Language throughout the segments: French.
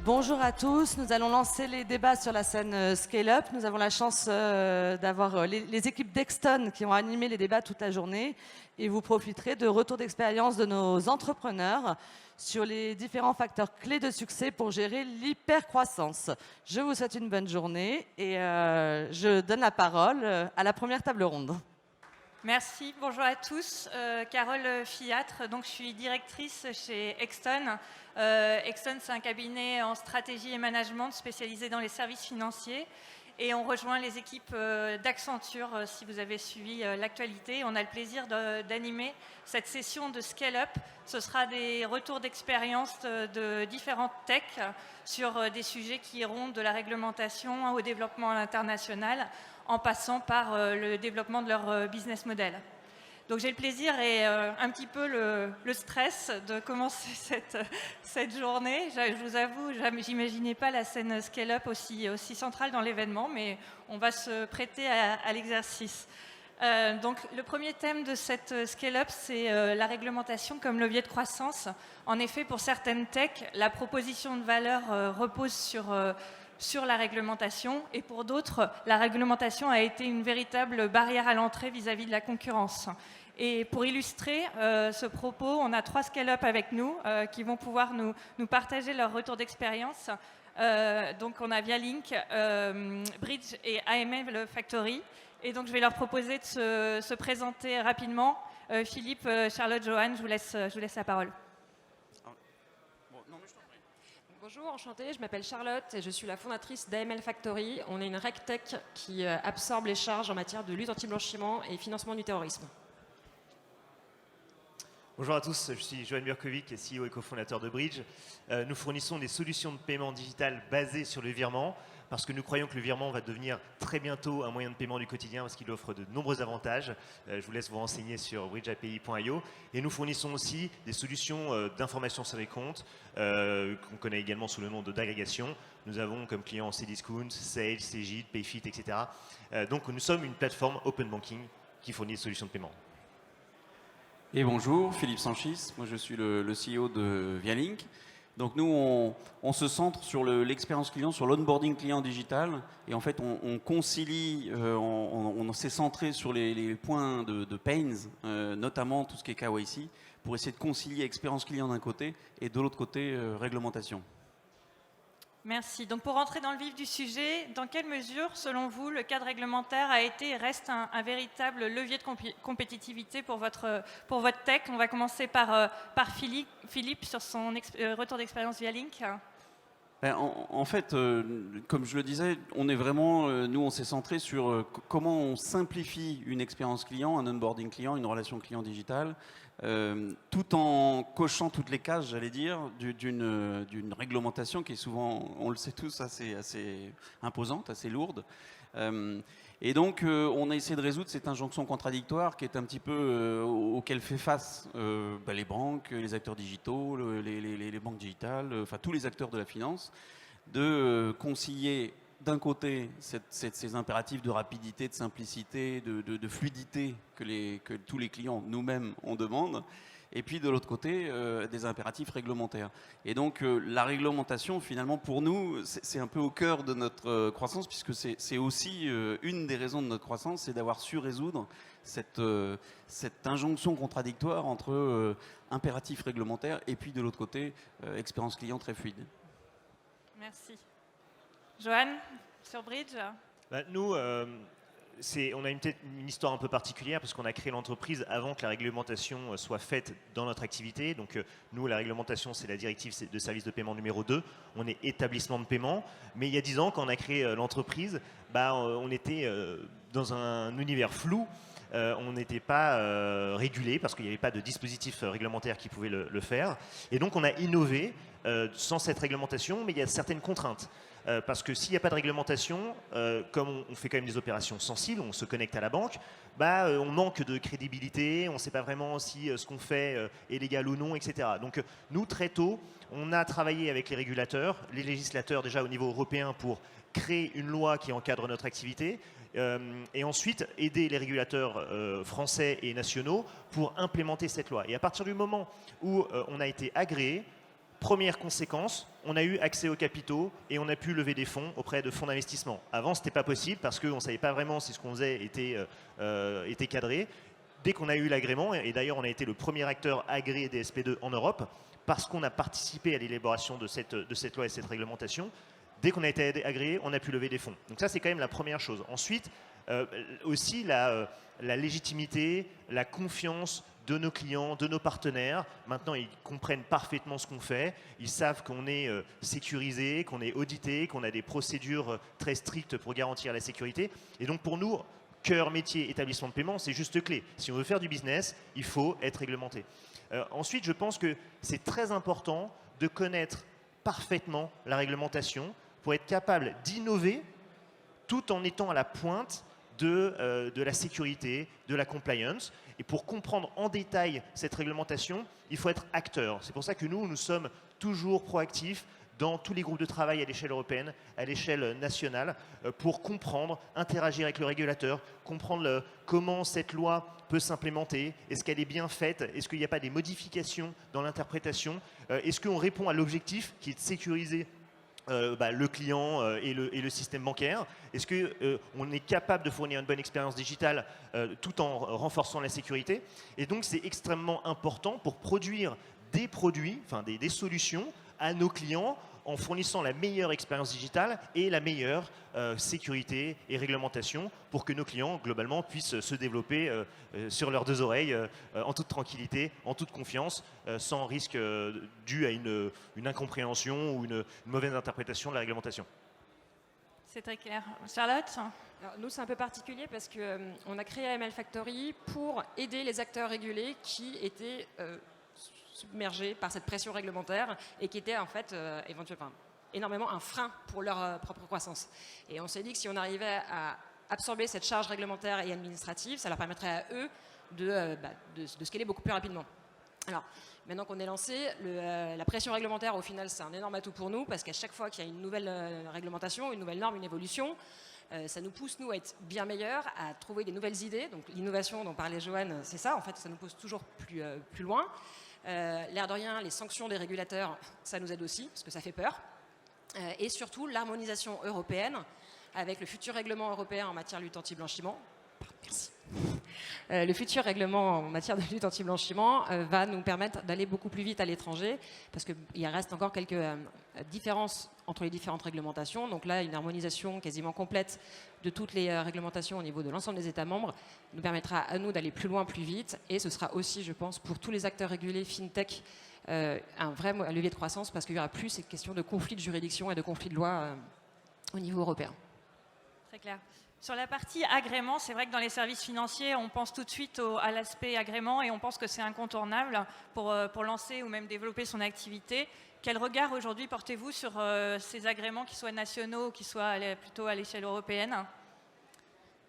Bonjour à tous, nous allons lancer les débats sur la scène Scale Up. Nous avons la chance d'avoir les équipes d'Exton qui ont animé les débats toute la journée et vous profiterez de retours d'expérience de nos entrepreneurs sur les différents facteurs clés de succès pour gérer l'hypercroissance. Je vous souhaite une bonne journée et je donne la parole à la première table ronde. Merci, bonjour à tous. Carole Fiatre, donc je suis directrice chez Exton. Exton, c'est un cabinet en stratégie et management spécialisé dans les services financiers. Et on rejoint les équipes d'Accenture, si vous avez suivi l'actualité. On a le plaisir d'animer cette session de Scale Up. Ce sera des retours d'expérience de différentes techs sur des sujets qui iront de la réglementation au développement à l'international, en passant par le développement de leur business model. Donc j'ai le plaisir et un petit peu le stress de commencer cette journée. Je vous avoue, j'imaginais pas la scène Scale Up aussi centrale dans l'événement, mais on va se prêter à l'exercice. Donc le premier thème de cette Scale Up, c'est la réglementation comme levier de croissance. En effet, pour certaines techs, la proposition de valeur repose sur la réglementation, et pour d'autres, la réglementation a été une véritable barrière à l'entrée vis-à-vis de la concurrence. Et pour illustrer ce propos, on a 3 scale-up avec nous qui vont pouvoir nous partager leur retour d'expérience. Donc on a Vialink, Bridge et AML Factory. Et donc je vais leur proposer de se présenter rapidement. Philippe, Charlotte, Johan, je vous laisse la parole. Bonjour, enchantée, je m'appelle Charlotte et je suis la fondatrice d'AML Factory. On est une RegTech qui absorbe les charges en matière de lutte anti-blanchiment et financement du terrorisme. Bonjour à tous, je suis Johan Mirkovic, CEO et cofondateur de Bridge. Nous fournissons des solutions de paiement digital basées sur le virement parce que nous croyons que le virement va devenir très bientôt un moyen de paiement du quotidien parce qu'il offre de nombreux avantages. Je vous laisse vous renseigner sur bridgeapi.io. Et nous fournissons aussi des solutions d'information sur les comptes qu'on connaît également sous le nom d'agrégation. Nous avons comme clients Cdiscount, Sage, Cegid, Payfit, etc. Donc nous sommes une plateforme open banking qui fournit des solutions de paiement. Et bonjour, Philippe Sanchis, moi je suis le CEO de Vialink. Donc nous, on se centre sur l'expérience client, sur l'onboarding client digital. Et en fait, on concilie, on s'est centré sur les points de pains, notamment tout ce qui est KYC, pour essayer de concilier expérience client d'un côté et de l'autre côté, réglementation. Merci. Donc pour rentrer dans le vif du sujet, dans quelle mesure, selon vous, le cadre réglementaire a été et reste un véritable levier de compétitivité pour votre tech? On va commencer par Philippe sur son retour d'expérience via Link. En fait, comme je le disais, on est vraiment, nous on s'est centré sur comment on simplifie une expérience client, un onboarding client, une relation client digitale, tout en cochant toutes les cases, j'allais dire, d'une réglementation qui est souvent, on le sait tous, assez imposante, assez lourde. Et donc, on a essayé de résoudre cette injonction contradictoire qui est un petit peu auquel fait face les banques, les acteurs digitaux, les banques digitales, enfin tous les acteurs de la finance, de concilier d'un côté ces impératifs de rapidité, de simplicité, de fluidité que tous les clients nous-mêmes on demande, et puis de l'autre côté des impératifs réglementaires. Et donc la réglementation finalement pour nous c'est un peu au cœur de notre croissance, puisque c'est aussi une des raisons de notre croissance, c'est d'avoir su résoudre cette injonction contradictoire entre impératifs réglementaires et puis de l'autre côté expérience client très fluide. Merci. Johan, sur Bridge. Nous, on a une histoire un peu particulière parce qu'on a créé l'entreprise avant que la réglementation soit faite dans notre activité. Donc nous, la réglementation, c'est la directive de service de paiement numéro 2. On est établissement de paiement. Mais il y a 10 ans, quand on a créé l'entreprise, on était dans un univers flou. On n'était pas régulé parce qu'il n'y avait pas de dispositif réglementaire qui pouvait le faire. Et donc on a innové sans cette réglementation, mais il y a certaines contraintes. Parce que s'il n'y a pas de réglementation, comme on fait quand même des opérations sensibles, on se connecte à la banque, on manque de crédibilité, on ne sait pas vraiment si ce qu'on fait est légal ou non, etc. Donc nous, très tôt, on a travaillé avec les régulateurs, les législateurs déjà au niveau européen pour créer une loi qui encadre notre activité, et ensuite aider les régulateurs français et nationaux pour implémenter cette loi. Et à partir du moment où on a été agréé première conséquence, on a eu accès aux capitaux et on a pu lever des fonds auprès de fonds d'investissement. Avant, ce n'était pas possible parce qu'on ne savait pas vraiment si ce qu'on faisait était cadré. Dès qu'on a eu l'agrément, et d'ailleurs on a été le premier acteur agréé DSP2 en Europe, parce qu'on a participé à l'élaboration de cette loi et cette réglementation, dès qu'on a été agréé, on a pu lever des fonds. Donc ça, c'est quand même la première chose. Ensuite, aussi la légitimité, la confiance de nos clients, de nos partenaires. Maintenant, ils comprennent parfaitement ce qu'on fait. Ils savent qu'on est sécurisé, qu'on est audité, qu'on a des procédures très strictes pour garantir la sécurité. Et donc pour nous, cœur, métier, établissement de paiement, c'est juste clé. Si on veut faire du business, il faut être réglementé. Ensuite, je pense que c'est très important de connaître parfaitement la réglementation pour être capable d'innover tout en étant à la pointe de la sécurité, de la compliance. Et pour comprendre en détail cette réglementation, il faut être acteur. C'est pour ça que nous sommes toujours proactifs dans tous les groupes de travail à l'échelle européenne, à l'échelle nationale, pour comprendre, interagir avec le régulateur, comprendre comment cette loi peut s'implémenter, est-ce qu'elle est bien faite, est-ce qu'il n'y a pas des modifications dans l'interprétation, est-ce qu'on répond à l'objectif qui est de sécuriser le client et le système bancaire. Est-ce qu'on est capable de fournir une bonne expérience digitale tout en renforçant la sécurité? Et donc c'est extrêmement important pour produire des produits, enfin des solutions à nos clients en fournissant la meilleure expérience digitale et la meilleure sécurité et réglementation pour que nos clients, globalement, puissent se développer sur leurs deux oreilles, en toute tranquillité, en toute confiance, sans risque dû à une incompréhension ou une mauvaise interprétation de la réglementation. C'est très clair. Charlotte? Alors, nous, c'est un peu particulier parce qu'on a créé AML Factory pour aider les acteurs régulés qui étaient submergés par cette pression réglementaire et qui étaient en fait éventuellement énormément un frein pour leur propre croissance. Et on s'est dit que si on arrivait à absorber cette charge réglementaire et administrative, ça leur permettrait à eux de scaler beaucoup plus rapidement. Alors, maintenant qu'on est lancé, la pression réglementaire, au final, c'est un énorme atout pour nous parce qu'à chaque fois qu'il y a une nouvelle réglementation, une nouvelle norme, une évolution, ça nous pousse, nous, à être bien meilleurs, à trouver des nouvelles idées. Donc l'innovation dont parlait Johan, c'est ça, en fait, ça nous pousse toujours plus loin. L'air de rien, les sanctions des régulateurs, ça nous aide aussi, parce que ça fait peur. Et surtout, l'harmonisation européenne, avec le futur règlement européen en matière de lutte anti-blanchiment. Merci. Le futur règlement en matière de lutte anti-blanchiment va nous permettre d'aller beaucoup plus vite à l'étranger, parce qu'il reste encore quelques différences entre les différentes réglementations. Donc là, une harmonisation quasiment complète de toutes les réglementations au niveau de l'ensemble des États membres nous permettra à nous d'aller plus loin, plus vite. Et ce sera aussi, je pense, pour tous les acteurs régulés, FinTech, un vrai levier de croissance, parce qu'il n'y aura plus cette question de conflit de juridiction et de conflit de loi au niveau européen. Très clair. Sur la partie agrément, c'est vrai que dans les services financiers, on pense tout de suite à l'aspect agrément et on pense que c'est incontournable pour lancer ou même développer son activité. Quel regard aujourd'hui portez-vous sur ces agréments, qui soient nationaux ou qui soient plutôt à l'échelle européenne?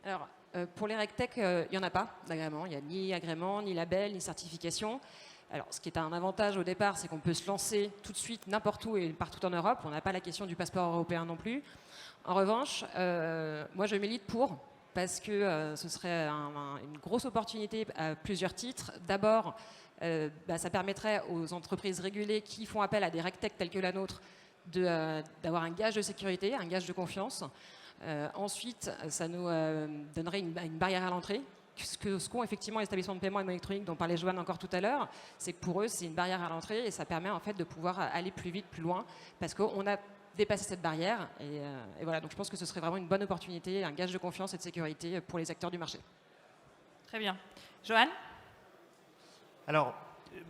Alors, pour les RegTech, il n'y en a pas d'agrément. Il n'y a ni agrément, ni label, ni certification. Alors, ce qui est un avantage au départ, c'est qu'on peut se lancer tout de suite n'importe où et partout en Europe. On n'a pas la question du passeport européen non plus. En revanche, moi je milite pour, parce que ce serait une grosse opportunité à plusieurs titres. D'abord, ça permettrait aux entreprises régulées qui font appel à des RegTech telles que la nôtre d'avoir un gage de sécurité, un gage de confiance. Ensuite, ça nous donnerait une barrière à l'entrée. Ce qu'ont effectivement les établissements de paiement et de monnaie électronique dont parlait Joanne encore tout à l'heure, c'est que pour eux, c'est une barrière à l'entrée et ça permet en fait de pouvoir aller plus vite, plus loin, parce qu'on a dépassé cette barrière. Et voilà, donc je pense que ce serait vraiment une bonne opportunité, un gage de confiance et de sécurité pour les acteurs du marché. Très bien. Joanne? Alors,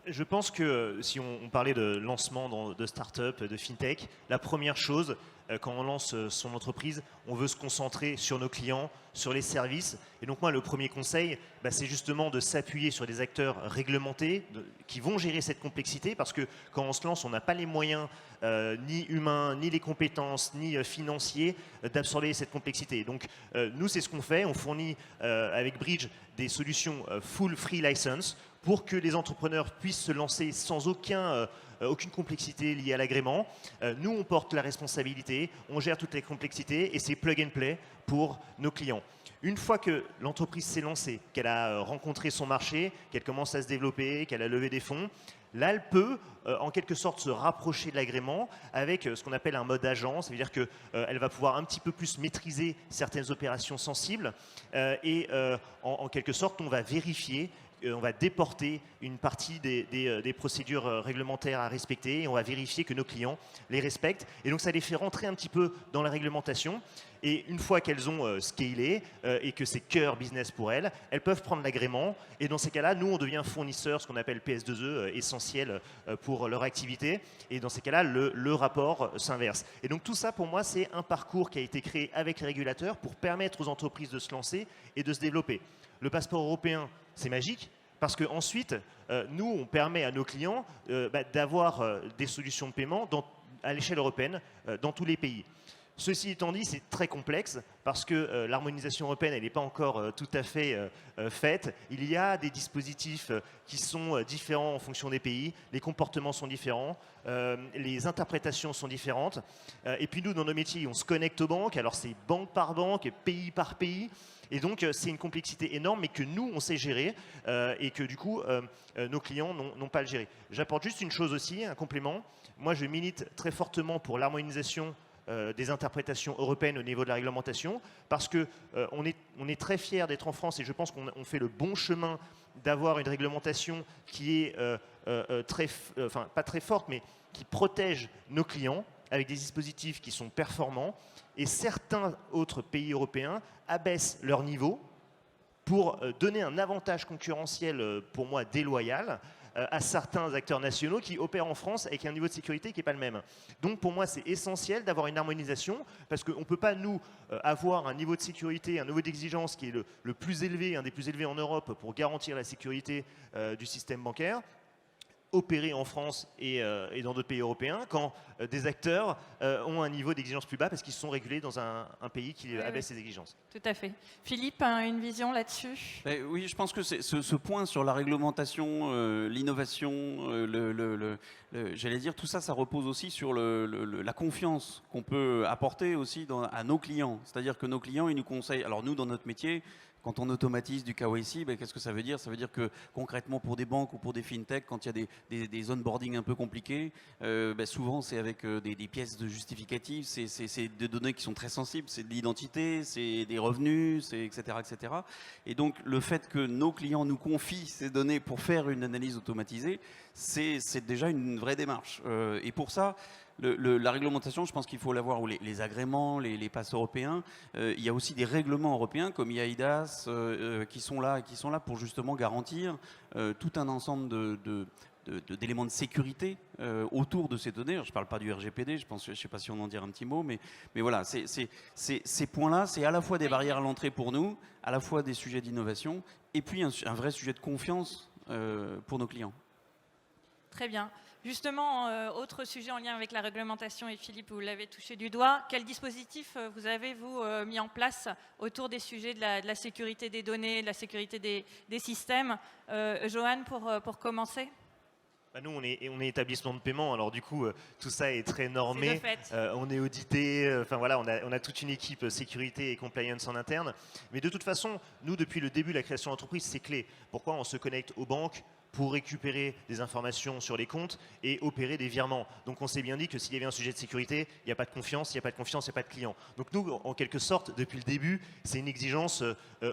je pense que si on parlait de lancement de start-up, de fintech, la première chose, quand on lance son entreprise, on veut se concentrer sur nos clients, sur les services. Et donc moi, le premier conseil, c'est justement de s'appuyer sur des acteurs réglementés qui vont gérer cette complexité, parce que quand on se lance, on n'a pas les moyens ni humains, ni les compétences, ni financiers d'absorber cette complexité. Donc nous, c'est ce qu'on fait. On fournit avec Bridge des solutions full free license pour que les entrepreneurs puissent se lancer sans aucune complexité liée à l'agrément. Nous, on porte la responsabilité, on gère toutes les complexités et c'est plug and play pour nos clients. Une fois que l'entreprise s'est lancée, qu'elle a rencontré son marché, qu'elle commence à se développer, qu'elle a levé des fonds, là, elle peut en quelque sorte se rapprocher de l'agrément avec ce qu'on appelle un mode agent. Ça veut dire qu'elle va pouvoir un petit peu plus maîtriser certaines opérations sensibles et en quelque sorte, on va vérifier, on va déporter une partie des procédures réglementaires à respecter et on va vérifier que nos clients les respectent. Et donc, ça les fait rentrer un petit peu dans la réglementation. Et une fois qu'elles ont scalé et que c'est cœur business pour elles, elles peuvent prendre l'agrément. Et dans ces cas-là, nous, on devient fournisseur, ce qu'on appelle PS2E, essentiel pour leur activité. Et dans ces cas-là, le rapport s'inverse. Et donc tout ça, pour moi, c'est un parcours qui a été créé avec les régulateurs pour permettre aux entreprises de se lancer et de se développer. Le passeport européen, c'est magique. Parce qu'ensuite, nous, on permet à nos clients d'avoir des solutions de paiement à l'échelle européenne dans tous les pays. Ceci étant dit, c'est très complexe parce que l'harmonisation européenne, elle n'est pas encore tout à fait faite. Il y a des dispositifs qui sont différents en fonction des pays, les comportements sont différents, les interprétations sont différentes. Et puis nous, dans nos métiers, on se connecte aux banques, alors c'est banque par banque, pays par pays. Et donc, c'est une complexité énorme, mais que nous, on sait gérer et que du coup, nos clients n'ont pas à le gérer. J'apporte juste une chose aussi, un complément. Moi, je milite très fortement pour l'harmonisation des interprétations européennes au niveau de la réglementation, parce qu'on est très fiers d'être en France et je pense qu'on fait le bon chemin d'avoir une réglementation qui est pas très forte, mais qui protège nos clients avec des dispositifs qui sont performants. Et certains autres pays européens abaissent leur niveau pour donner un avantage concurrentiel, pour moi, déloyal à certains acteurs nationaux qui opèrent en France avec un niveau de sécurité qui n'est pas le même. Donc pour moi, c'est essentiel d'avoir une harmonisation parce qu'on ne peut pas, nous, avoir un niveau de sécurité, un niveau d'exigence qui est le plus élevé, un des plus élevés en Europe pour garantir la sécurité du système bancaire, opérer en France et dans d'autres pays européens quand des acteurs ont un niveau d'exigence plus bas parce qu'ils sont régulés dans un pays qui abaisse ses exigences. Tout à fait. Philippe, une vision là-dessus? Oui, je pense que ce point sur la réglementation, l'innovation, j'allais dire, tout ça, ça repose aussi sur la confiance qu'on peut apporter aussi à nos clients. C'est-à-dire que nos clients, ils nous conseillent. Alors nous, dans notre métier, quand on automatise du KYC, qu'est-ce que ça veut dire? Ça veut dire que concrètement pour des banques ou pour des fintechs, quand il y a des onboarding un peu compliqués, souvent c'est avec des pièces de justificatives, c'est des données qui sont très sensibles, c'est de l'identité, c'est des revenus, etc., etc. Et donc le fait que nos clients nous confient ces données pour faire une analyse automatisée, c'est déjà une vraie démarche. Et pour ça, la réglementation, je pense qu'il faut l'avoir, ou les agréments, les passes européens. Il y a aussi des règlements européens comme IAIDAS qui sont là pour justement garantir tout un ensemble d'éléments de sécurité autour de ces données. Alors, je ne parle pas du RGPD, je ne sais pas si on en dire un petit mot, mais voilà, ces points-là, c'est à la fois des barrières à l'entrée pour nous, à la fois des sujets d'innovation, et puis un vrai sujet de confiance pour nos clients. Très bien. Justement, autre sujet en lien avec la réglementation, et Philippe, vous l'avez touché du doigt. Quel dispositif vous avez, vous, mis en place autour des sujets de la sécurité des données, de la sécurité des systèmes? Johan, pour commencer. Nous, on est établissement de paiement, alors du coup, tout ça est très normé. On est audité, voilà, on a toute une équipe sécurité et compliance en interne. Mais de toute façon, nous, depuis le début de la création d'entreprise, c'est clé. Pourquoi on se connecte aux banques pour récupérer des informations sur les comptes et opérer des virements. Donc on s'est bien dit que s'il y avait un sujet de sécurité, il n'y a pas de confiance, il n'y a pas de confiance, il n'y a pas de client. Donc nous, en quelque sorte, depuis le début, c'est une exigence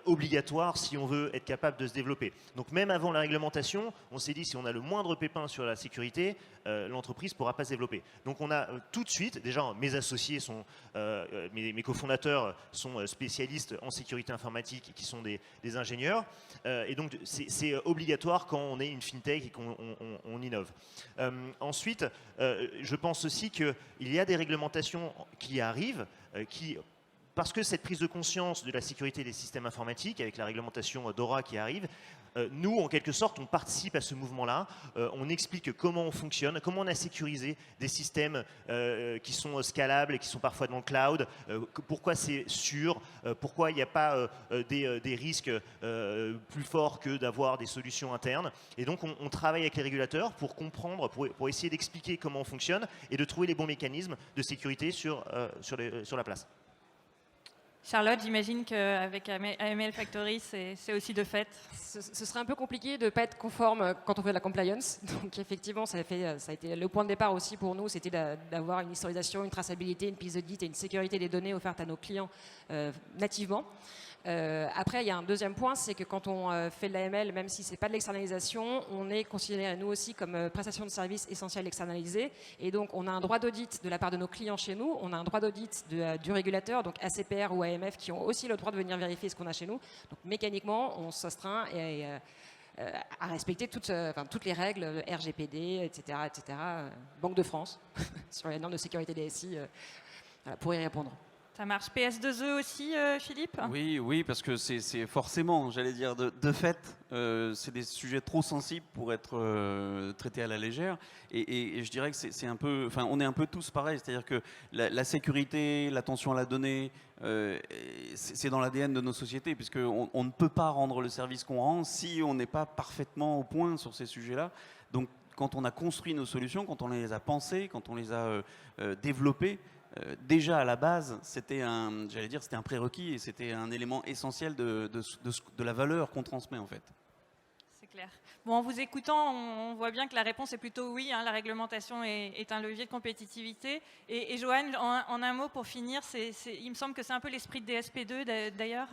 obligatoire si on veut être capable de se développer. Donc même avant la réglementation, on s'est dit si on a le moindre pépin sur la sécurité, l'entreprise ne pourra pas se développer. Donc on a tout de suite, déjà mes associés sont, mes cofondateurs sont spécialistes en sécurité informatique qui sont des ingénieurs. Et donc c'est obligatoire quand on est une fintech et qu'on innove. Ensuite, je pense aussi qu'il y a des réglementations qui arrivent, parce que cette prise de conscience de la sécurité des systèmes informatiques, avec la réglementation DORA qui arrive, nous, en quelque sorte, on participe à ce mouvement-là. On explique comment on fonctionne, comment on a sécurisé des systèmes qui sont scalables et qui sont parfois dans le cloud, pourquoi c'est sûr, pourquoi il n'y a pas des risques plus forts que d'avoir des solutions internes. Et donc, on travaille avec les régulateurs pour comprendre, pour essayer d'expliquer comment on fonctionne et de trouver les bons mécanismes de sécurité sur la place. Charlotte, j'imagine qu'avec AML Factory, c'est aussi de fait. Ce serait un peu compliqué de ne pas être conforme quand on fait de la compliance. Donc effectivement, ça a été le point de départ aussi pour nous, c'était d'avoir une historisation, une traçabilité, une piste d'audit et une sécurité des données offertes à nos clients nativement. Après, il y a un deuxième point, c'est que quand on fait de l'AML, même si ce n'est pas de l'externalisation, on est considéré, nous aussi, comme prestation de services essentielle externalisée. Et donc, on a un droit d'audit de la part de nos clients chez nous, on a un droit d'audit du régulateur, donc ACPR ou AMF, qui ont aussi le droit de venir vérifier ce qu'on a chez nous. Donc, mécaniquement, on s'astreint à respecter toutes les règles, RGPD, etc., Banque de France, sur les normes de sécurité des SI, pour y répondre. Ça marche. PS2E aussi, Philippe? Oui, parce que c'est forcément, j'allais dire, de fait, c'est des sujets trop sensibles pour être traités à la légère. Et je dirais que c'est un peu, enfin, on est un peu tous pareils, c'est-à-dire que la sécurité, l'attention à la donnée, c'est dans l'ADN de nos sociétés, puisqu'on ne peut pas rendre le service qu'on rend si on n'est pas parfaitement au point sur ces sujets-là. Donc, quand on a construit nos solutions, quand on les a pensées, quand on les a développées, déjà à la base, c'était un prérequis et c'était un élément essentiel de la valeur qu'on transmet en fait. C'est clair. Bon, en vous écoutant, on voit bien que la réponse est plutôt oui. La réglementation est un levier de compétitivité. Et Johan, en un mot pour finir, il me semble que c'est un peu l'esprit de DSP2 d'ailleurs.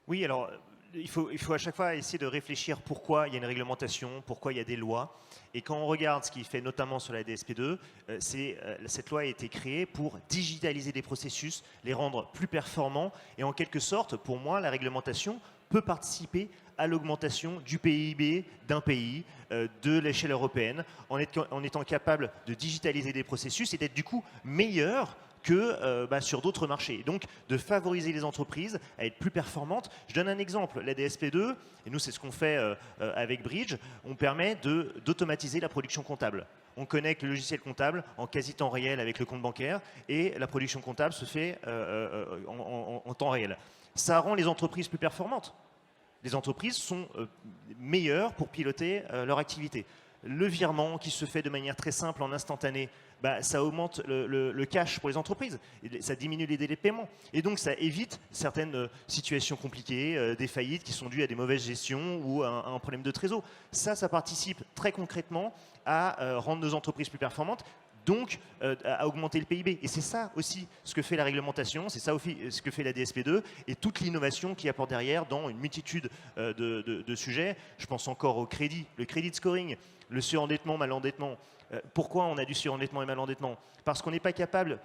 Oui, alors il faut à chaque fois essayer de réfléchir pourquoi il y a une réglementation, pourquoi il y a des lois. Et quand on regarde ce qui fait notamment sur la DSP2, cette loi a été créée pour digitaliser des processus, les rendre plus performants. Et en quelque sorte, pour moi, la réglementation peut participer à l'augmentation du PIB d'un pays, de l'échelle européenne, en étant capable de digitaliser des processus et d'être du coup meilleur que sur d'autres marchés. Donc, de favoriser les entreprises à être plus performantes. Je donne un exemple, la DSP2, et nous c'est ce qu'on fait avec Bridge, on permet d'automatiser la production comptable. On connecte le logiciel comptable en quasi temps réel avec le compte bancaire et la production comptable se fait en temps réel. Ça rend les entreprises plus performantes. Les entreprises sont meilleures pour piloter leur activité. Le virement qui se fait de manière très simple en instantané, ça augmente le cash pour les entreprises, et ça diminue les délais de paiement. Et donc ça évite certaines situations compliquées, des faillites qui sont dues à des mauvaises gestions ou à un problème de trésor. Ça participe très concrètement à rendre nos entreprises plus performantes, donc à augmenter le PIB. Et c'est ça aussi ce que fait la réglementation, c'est ça aussi ce que fait la DSP2 et toute l'innovation qui apporte derrière dans une multitude de sujets. Je pense encore au crédit, le credit scoring, le surendettement, malendettement. Pourquoi on a du surendettement et malendettement? Parce qu'on n'est pas capable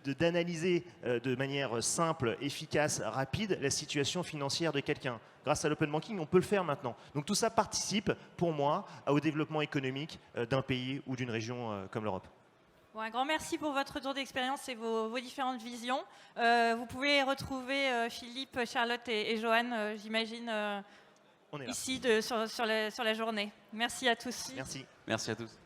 d'analyser de manière simple, efficace, rapide la situation financière de quelqu'un. Grâce à l'open banking, on peut le faire maintenant. Donc tout ça participe, pour moi, au développement économique d'un pays ou d'une région comme l'Europe. Bon, un grand merci pour votre retour d'expérience et vos différentes visions. Vous pouvez retrouver Philippe, Charlotte et Johan, j'imagine, ici sur la journée. Merci à tous. Merci. Merci à tous.